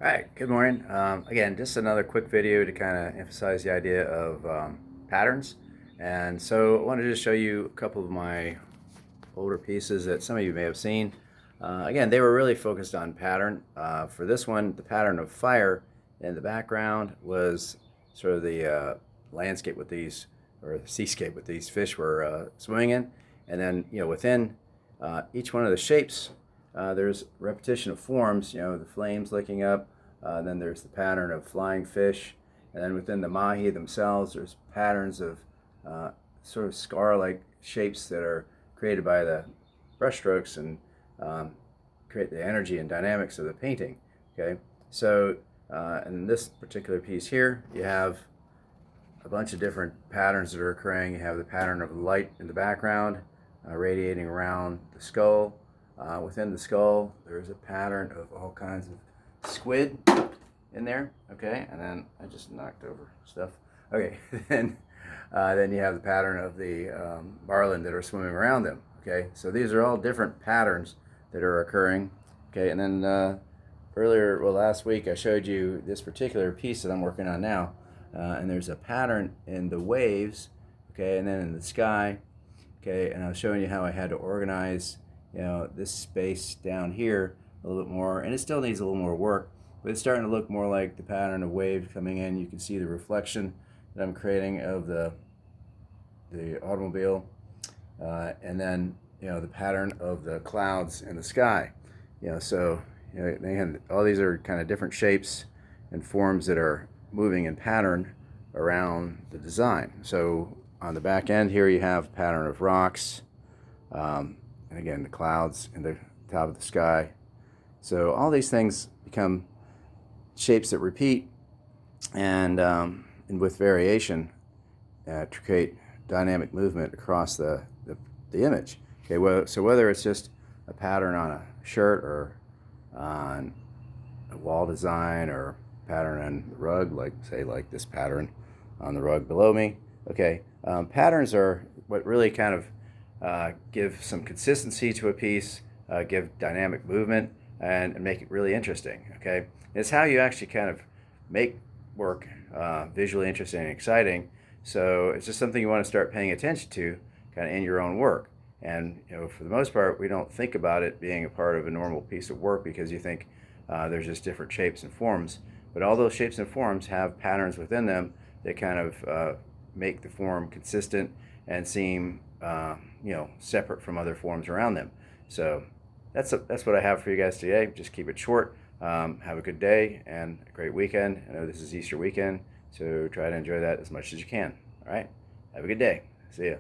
All right, good morning. Again, just another quick video to kind of emphasize the idea of patterns. And so I wanted to just show you a couple of my older pieces that some of you may have seen. Again, they were really focused on pattern. For this one, the pattern of fire in the background was sort of the landscape with these, or the seascape with these fish were swimming in. And then, within each one of the shapes, there's repetition of forms, the flames licking up, then there's the pattern of flying fish, and then within the mahi themselves, there's patterns of sort of scar-like shapes that are created by the brushstrokes and create the energy and dynamics of the painting. Okay, so in this particular piece here, you have a bunch of different patterns that are occurring. You have the pattern of light in the background radiating around the skull. Within the skull, there's a pattern of all kinds of squid in there. Okay, and then I just knocked over stuff. Okay, then you have the pattern of the marlin that are swimming around them. Okay, so these are all different patterns that are occurring. Okay, and then last week I showed you this particular piece that I'm working on now, and there's a pattern in the waves. Okay, and then in the sky. Okay, and I was showing you how I had to organize, this space down here a little bit more, and it still needs a little more work, but it's starting to look more like the pattern of waves coming in. You can see the reflection that I'm creating of the automobile, and then the pattern of the clouds in the sky. So all these are kind of different shapes and forms that are moving in pattern around the design. So on the back end here, you have a pattern of rocks, and again the clouds in the top of the sky. So all these things become shapes that repeat and with variation to create dynamic movement across the image. Okay, so whether it's just a pattern on a shirt or on a wall design or pattern on the rug, like this pattern on the rug below me. Okay, patterns are what really kind of give some consistency to a piece, give dynamic movement, and make it really interesting. Okay, it's how you actually kind of make work visually interesting and exciting. So it's just something you want to start paying attention to, kind of in your own work. And for the most part, we don't think about it being a part of a normal piece of work because you think there's just different shapes and forms. But all those shapes and forms have patterns within them that kind of make the form consistent and seem separate from other forms around them. So that's what I have for you guys today. Just keep it short. Have a good day and a great weekend. I know this is Easter weekend, so try to enjoy that as much as you can. All right, have a good day. See ya.